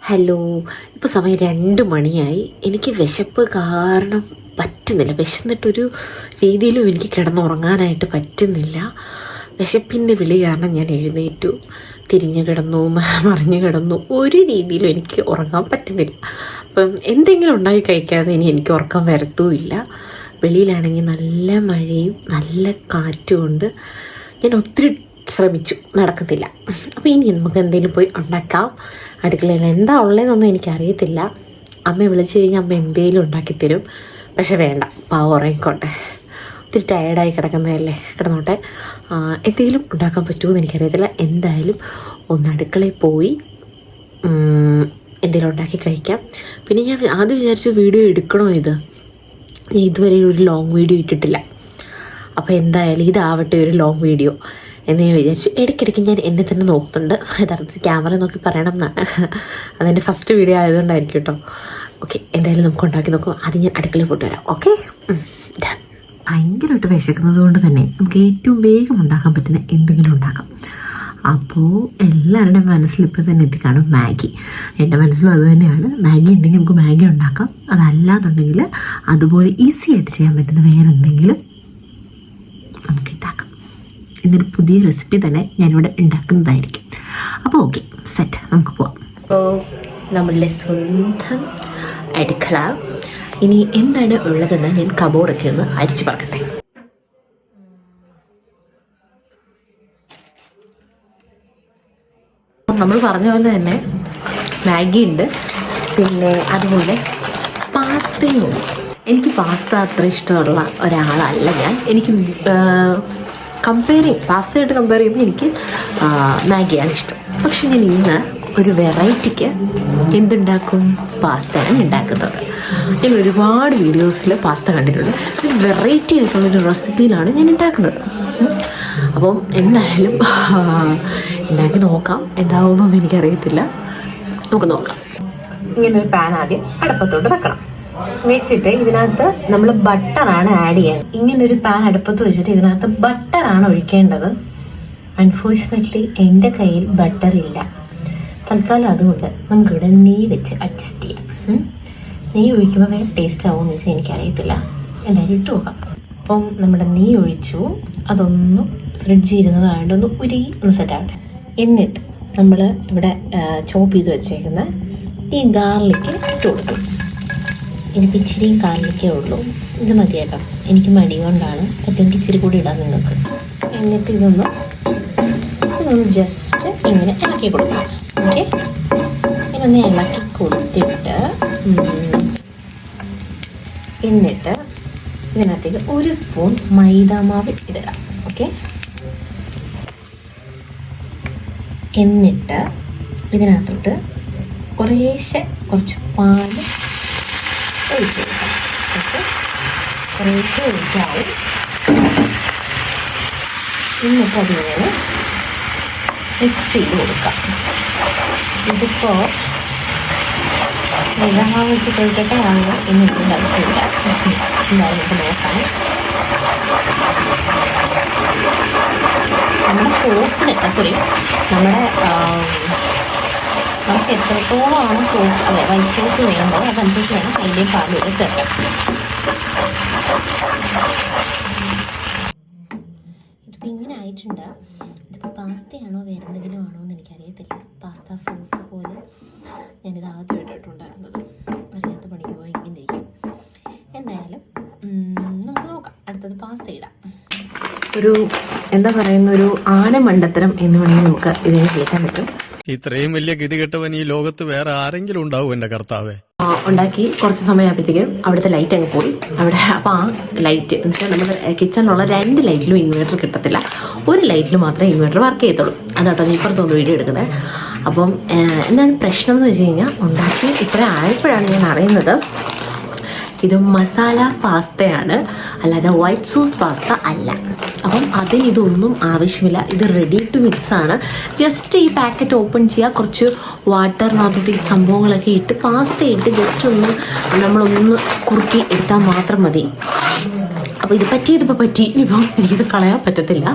Hello, ഇപ്പോൾ സമയം 2 മണിയായി. എനിക്ക് വിശപ്പ് കാരണം പറ്റുന്നില്ല. വിശന്നിട്ടൊരു രീതിയിലും എനിക്ക് കിടന്നുറങ്ങാനായിട്ട് പറ്റുന്നില്ല. വിശപ്പിൻ്റെ വിളി കാരണം ഞാൻ എഴുന്നേറ്റു, തിരിഞ്ഞു കിടന്നു, മറിഞ്ഞു കിടന്നു. ഒരു രീതിയിലും എനിക്ക് ഉറങ്ങാൻ പറ്റുന്നില്ല. അപ്പം എന്തെങ്കിലും ഉണ്ടാക്കി കഴിക്കാതെ ഇനി എനിക്ക് ഉറക്കം വരത്തുമില്ല. വെളിയിലാണെങ്കിൽ നല്ല മഴയും നല്ല കാറ്റും ഉണ്ട്. ഞാൻ ഒത്തിരി ശ്രമിച്ചു, നടക്കത്തില്ല. അപ്പോൾ ഇനി നമുക്ക് എന്തെങ്കിലും പോയി ഉണ്ടാക്കാം. അടുക്കളയിൽ എന്താ ഉള്ളതെന്നൊന്നും എനിക്കറിയത്തില്ല. അമ്മ വിളിച്ചു കഴിഞ്ഞാൽ അമ്മ എന്തെങ്കിലും ഉണ്ടാക്കിത്തരും. പക്ഷെ വേണ്ട, പാവം ഉറങ്ങിക്കോട്ടെ. ഒത്തിരി ടയേർഡായി കിടക്കുന്നതല്ലേ, കിടന്നോട്ടെ. എന്തെങ്കിലും ഉണ്ടാക്കാൻ പറ്റുമോ എന്ന് എനിക്കറിയത്തില്ല. എന്തായാലും ഒന്ന് അടുക്കളയിൽ പോയി എന്തെങ്കിലും ഉണ്ടാക്കി കഴിക്കാം. പിന്നെ ഞാൻ ആദ്യം വിചാരിച്ചു വീഡിയോ എടുക്കണോ ഇത്. ഞാൻ ഇതുവരെ ഒരു ലോങ് വീഡിയോ ഇട്ടിട്ടില്ല. അപ്പോൾ എന്തായാലും ഇതാവട്ടെ ഒരു ലോങ് വീഡിയോ എന്ന് ഞാൻ വിചാരിച്ചു. ഇടയ്ക്കിടയ്ക്ക് ഞാൻ എന്നെ തന്നെ നോക്കുന്നുണ്ട്. യഥാർത്ഥത്തിൽ ക്യാമറ നോക്കി പറയണം എന്നാണ്. അതെൻ്റെ ഫസ്റ്റ് വീഡിയോ ആയതുകൊണ്ടായിരിക്കും കേട്ടോ. ഓക്കെ, എന്തായാലും നമുക്ക് ഉണ്ടാക്കി നോക്കാം. ആദ്യം ഞാൻ അടുക്കളയിൽ പോയിട്ട് വരാം. ഓക്കെ, ഭയങ്കരമായിട്ട് വിശക്കുന്നത് കൊണ്ട് തന്നെ നമുക്ക് ഏറ്റവും വേഗം ഉണ്ടാക്കാൻ പറ്റുന്ന എന്തെങ്കിലും ഉണ്ടാക്കാം. അപ്പോൾ എല്ലാവരുടെയും മനസ്സിൽ ഇപ്പോൾ തന്നെ എത്തിക്കാണും മാഗി. എൻ്റെ മനസ്സിലും അത് തന്നെയാണ്. മാഗി ഉണ്ടെങ്കിൽ നമുക്ക് മാഗി ഉണ്ടാക്കാം. അതല്ലാന്നുണ്ടെങ്കിൽ അതുപോലെ ഈസി ആയിട്ട് ചെയ്യാൻ പറ്റുന്ന വേറെ എന്തെങ്കിലും നമുക്ക് ഉണ്ടാക്കാം. ഇന്നൊരു പുതിയ റെസിപ്പി തന്നെ ഞാനിവിടെ ഉണ്ടാക്കുന്നതായിരിക്കും. അപ്പോൾ ഓക്കെ, സെറ്റ്, നമുക്ക് പോവാം. അപ്പോൾ നമ്മളുടെ സ്വന്തം അടുക്കള. ഇനി എന്താണ് ഉള്ളതെന്ന് ഞാൻ കബോർഡൊക്കെ ഒന്ന് അരിച്ചു പറക്കട്ടെ. നമ്മൾ പറഞ്ഞ പോലെ തന്നെ മാഗി ഉണ്ട്, പിന്നെ അതുപോലെ പാസ്തയും ഉണ്ട്. എനിക്ക് പാസ്ത അത്ര ഇഷ്ടമുള്ള ഒരാളല്ല ഞാൻ. എനിക്ക് പാസ്തയായിട്ട് കമ്പയർ ചെയ്യുമ്പോൾ എനിക്ക് മാഗിയാണ് ഇഷ്ടം. പക്ഷെ ഞാൻ ഇന്ന് ഒരു വെറൈറ്റിക്ക് എന്തുണ്ടാക്കും? പാസ്തയാണ് ഉണ്ടാക്കുന്നത്. ഞാൻ ഒരുപാട് വീഡിയോസിൽ പാസ്ത കണ്ടിട്ടുണ്ട്. ഒരു വെറൈറ്റി ആയിട്ടുള്ളൊരു റെസിപ്പിയിലാണ് ഞാൻ ഉണ്ടാക്കുന്നത്. അപ്പം എന്തായാലും ഉണ്ടാക്കി നോക്കാം. എന്താവുമെന്നൊന്നും എനിക്കറിയത്തില്ല. നമുക്ക് നോക്കാം. ഇങ്ങനൊരു പാൻ ആദ്യം അടുപ്പത്തോട്ട് വെക്കണം. വെച്ചിട്ട് ഇതിനകത്ത് നമ്മൾ ബട്ടറാണ് ആഡ് ചെയ്യാൻ. ഇങ്ങനൊരു പാൻ അടുപ്പത്ത് വെച്ചിട്ട് ഇതിനകത്ത് ബട്ടറാണ് ഒഴിക്കേണ്ടത്. അൺഫോർച്ചുനേറ്റ്ലി എൻ്റെ കയ്യിൽ ബട്ടർ ഇല്ല തൽക്കാലം. അതുകൊണ്ട് നമുക്കിവിടെ നെയ്യ് വെച്ച് അഡ്ജസ്റ്റ് ചെയ്യാം. നെയ്യ് ഒഴിക്കുമ്പോൾ വേറെ ടേസ്റ്റ് ആവുമെന്ന് വെച്ചാൽ എനിക്കറിയത്തില്ല. എന്തായാലും ഇട്ട് നോക്കാം. അപ്പം നമ്മുടെ നെയ്യ് ഒഴിച്ചു. അതൊന്ന് ഫ്രിഡ്ജിൽ ഇരുന്നതായതുകൊണ്ട് ഒന്ന് ഉരുകി ഒന്ന് സെറ്റാവട്ടെ. എന്നിട്ട് നമ്മൾ ഇവിടെ ചോപ്പ് ചെയ്ത് വെച്ചേക്കുന്ന ഈ ഗാർലിക്ക് ഇട്ട് കൊടുക്കും. എനിക്ക് ഇച്ചിരി ഗാർലിക്കേ ഉള്ളൂ. ഇത് മതി കേട്ടോ, എനിക്ക് മടി കൊണ്ടാണ്. പറ്റുമെങ്കിൽ ഇച്ചിരി കൂടി ഇടാം നിങ്ങൾക്ക്. എന്നിട്ട് ഇതൊന്ന് ജസ്റ്റ് ഇങ്ങനെ ഇളക്കി കൊടുക്കാം. ഓക്കെ, ഇതൊന്ന് ഇളക്കി കൊടുത്തിട്ട് എന്നിട്ട് ഇതിനകത്തേക്ക് 1 സ്പൂൺ മൈദാമാവ് ഇടുക. ഓക്കെ, എന്നിട്ട് ഇതിനകത്തോട്ട് കുറച്ച് പാല് ഒഴിച്ച് കൊടുക്കാം. ഓക്കെ, കുറേശ്ശെ ഒഴിക്കാവും. എന്നിട്ട് അതിങ്ങനെ മിക്സ് ചെയ്ത് കൊടുക്കാം. ഇതിപ്പോൾ മൈദാമാവ് വെച്ച് കഴിക്കട്ടെ ആണ് എന്നിട്ട് നടക്കില്ല. എന്തായാലും നമുക്ക് നോക്കാം. നമ്മുടെ സോസിന് നമ്മുടെ നമുക്ക് എത്രത്തോളമാണ് സോസ്, അതെ വൈറ്റ് സോസ് വേണ്ടത് അതനുസരിച്ച് വേണം അതിൻ്റെ പാലൂടെ ചേർക്കാം. ഇതിപ്പോൾ ഇങ്ങനെ ആയിട്ടുണ്ട്. ഇതിപ്പോൾ പാസ്തയാണോ വേറെ എന്തെങ്കിലും ആണോ എന്ന് എനിക്കറിയത്തില്ല. പാസ്ത സോസ് പോലെ ഞാനിത് ആദ്യം ഇട്ടിട്ടുണ്ടായിരുന്നത്. അറിയാത്ത പണിക്ക് പോയി ഇങ്ങനെ ഇരിക്കും. എന്തായാലും നമുക്ക് നോക്കാം. അടുത്തത് പാസ്ത ഇടാം. ഒരു എന്താ പറയുന്ന ഒരു ആനമണ്ടത്തരം എന്ന് വേണമെങ്കിൽ നമുക്ക് ഇതിനെ വിളിക്കാൻ പറ്റും. ഇത്രയും വലിയ ഗതികെട്ടവൻ ഈ ലോകത്ത് വേറെ ആരെങ്കിലും ഉണ്ടാവും എന്റെ കർത്താവേ. ഉണ്ടാക്കി കുറച്ച് സമയമായപ്പോഴത്തേക്ക് അവിടുത്തെ ലൈറ്റ് അങ്ങ് പോയി. അവിടെ അപ്പോൾ ആ ലൈറ്റ് എന്ന് വെച്ചാൽ നമ്മുടെ കിച്ചണിലുള്ള 2 ലൈറ്റിലും ഇൻവേർട്ടർ കിട്ടത്തില്ല. ഒരു ലൈറ്റിൽ മാത്രമേ ഇൻവേർട്ടർ വർക്ക് ചെയ്യത്തുള്ളൂ. അതാട്ടോ ഞാൻ ഇപ്പുറത്തൊന്ന് വീഡിയോ എടുക്കുന്നത്. അപ്പം എന്താണ് പ്രശ്നം എന്ന് വെച്ച് കഴിഞ്ഞാൽ ഉണ്ടാക്കി ഇത്ര ആയപ്പോഴാണ് ഞാൻ അറിയുന്നത് ഇത് മസാല പാസ്തയാണ്, അല്ലാതെ വൈറ്റ് സോസ് പാസ്ത അല്ല. അപ്പം അതിന് ഇതൊന്നും ആവശ്യമില്ല. ഇത് റെഡി ടു മിക്സ് ആണ്. ജസ്റ്റ് ഈ പാക്കറ്റ് ഓപ്പൺ ചെയ്യുക, കുറച്ച് വാട്ടറിനകത്തോട്ട് ഈ സംഭവങ്ങളൊക്കെ ഇട്ട് പാസ്ത ഇട്ട് ജസ്റ്റ് ഒന്ന് നമ്മളൊന്ന് കുറുക്കി എടുത്താൽ മാത്രം മതി. അപ്പോൾ ഇത് പറ്റിയതിപ്പോൾ പറ്റി. ഇനിയിപ്പോൾ എനിക്കിത് കളയാൻ പറ്റത്തില്ല.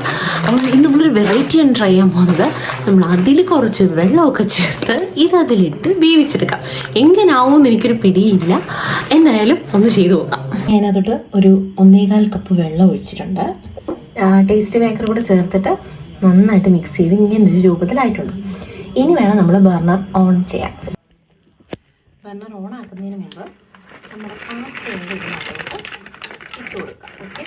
അപ്പം ഇന്ന് നമ്മളൊരു വെറൈറ്റിയാണ് ട്രൈ ചെയ്യാൻ പോകുന്നത്. നമ്മൾ അതിൽ കുറച്ച് വെള്ളമൊക്കെ ചേർത്ത് ഇത് അതിലിട്ട് വേവിച്ചെടുക്കാം. എങ്ങനെയാവുമെന്ന് എനിക്കൊരു പിടിയില്ല, എന്തായാലും ഒന്ന് ചെയ്തു നോക്കാം. അതിനകത്തോട്ട് ഒരു 1.25 കപ്പ് വെള്ളം ഒഴിച്ചിട്ടുണ്ട്. ടേസ്റ്റ് മേക്കർ കൂടെ ചേർത്തിട്ട് നന്നായിട്ട് മിക്സ് ചെയ്ത് ഇങ്ങനൊരു രൂപത്തിലായിട്ടുണ്ട്. ഇനി വേണം നമ്മൾ ബർണർ ഓൺ ചെയ്യാൻ. ബർണർ ഓൺ ആക്കുന്നതിന് മുമ്പ് നമ്മുടെ പാസ്ത ഇതിനകത്തോട്ട് ഇട്ട് കൊടുക്കാം. ഓക്കെ,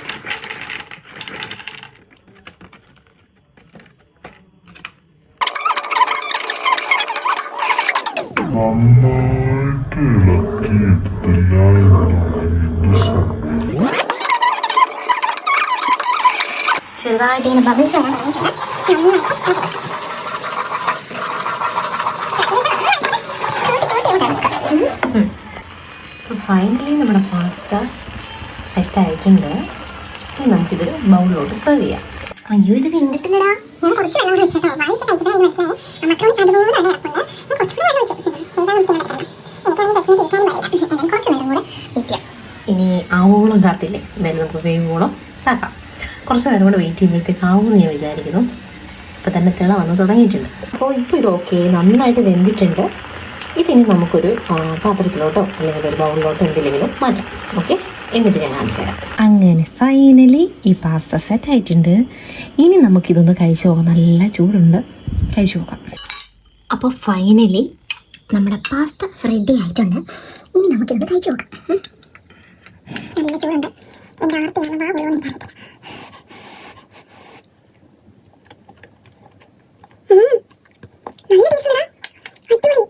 നന്നായിട്ട് ചെറുതായിട്ട് ഇങ്ങനെ ബബിൾസ് വരാൻ ഫൈനലി നമ്മുടെ പാസ്ത സെറ്റായിട്ടുണ്ട്. ഇനി നമുക്കിതൊരു ബൗളിലോട്ട് സെർവ് ചെയ്യാം. അയ്യോ ഇത് വെന്തിട്ടില്ലടാ. ഞാൻ കുറച്ച് വെള്ളം ഒഴിച്ചോട്ടോ. വായിച്ച് കഴിച്ചപ്പോൾ മനസ്സിലായി മക്കളോട് അതുപോലെ തന്നെ കിടപ്പുണ്ട്. ഞാൻ കുറച്ച് വെള്ളം ഒഴിച്ചു. എനിക്കാണെങ്കിൽ കുറച്ച് നേരം കൂടെ വെയിറ്റ് ചെയ്യാം. ഇനി ആവോളം കാത്തില്ലേ, എന്തായാലും നമുക്ക് വേവോളം ആക്കാം. കുറച്ച് നേരം കൂടെ വെയിറ്റ് ചെയ്യുമ്പോഴത്തേക്ക് ആവുമെന്ന് ഞാൻ വിചാരിക്കുന്നു. ഇപ്പോൾ തന്നെ തിള വന്ന് തുടങ്ങിയിട്ടുണ്ട്. അപ്പോൾ ഇപ്പോൾ ഇത് ഓക്കെ, നന്നായിട്ട് വെന്തിട്ടുണ്ട്. ഇതിനി നമുക്കൊരു പാത്രത്തിലോട്ടോ അല്ലെങ്കിൽ ഒരു ബൗളിലോട്ടോ എന്തെങ്കിലും മാറ്റാം. ഓക്കെ, എന്നിട്ട് ഞാൻ കാണിച്ചു തരാം. അങ്ങനെ ഫൈനലി ഈ പാസ്ത സെറ്റ് ആയിട്ടുണ്ട്. ഇനി നമുക്കിതൊന്ന് കഴിച്ചു നോക്കാം. നല്ല ചൂടുണ്ട്, കഴിച്ചു നോക്കാം. അപ്പോൾ ഫൈനലി നമ്മുടെ പാസ്ത റെഡി ആയിട്ടുണ്ട്. ഇനി നമുക്കിതൊന്ന് കഴിച്ചു നോക്കാം. നല്ല ചൂടുണ്ട്. എൻ്റെ ആർത്തിയാണ് വാ മുഴുവൻ കഴിക്കാം. നല്ല ടേസ്റ്റുള്ള അടിപൊളി.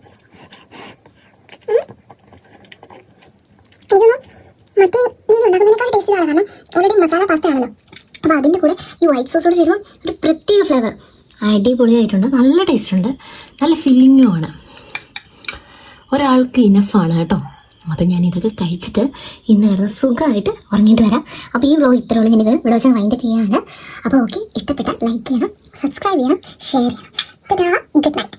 മറ്റേ രീതി ഉണ്ടാക്കുന്നതിനേക്കാൾ ടേസ്റ്റ് ആണ്. കാരണം ഓൾറെഡി മസാല പാസ്ത ആണല്ലോ. അപ്പോൾ അതിൻ്റെ കൂടെ ഈ വൈറ്റ് സോസോട് ചേരുമ്പോൾ ഒരു പ്രത്യേക ഫ്ലേവർ. അടിപൊളിയായിട്ടുണ്ട്. നല്ല ടേസ്റ്റ് ഉണ്ട്, നല്ല ഫില്ലിങ്ങും ആണ്. ഒരാൾക്ക് ഇനഫാണ് കേട്ടോ. അപ്പം ഞാൻ ഇതൊക്കെ കഴിച്ചിട്ട് ഇന്ന് കിടന്ന് സുഖമായിട്ട് ഉറങ്ങിയിട്ട് വരാം. അപ്പോൾ ഈ വ്ലോഗ് ഇത്രയുള്ളൂ. ഞാനിത് ഇവിടെ വെച്ചാൽ വൈൻഡപ്പ് ചെയ്യാണ്. അപ്പോൾ ഓക്കെ, ഇഷ്ടപ്പെട്ടാൽ ലൈക്ക് ചെയ്യണം, സബ്സ്ക്രൈബ് ചെയ്യണം, ഷെയർ ചെയ്യണം. Good night.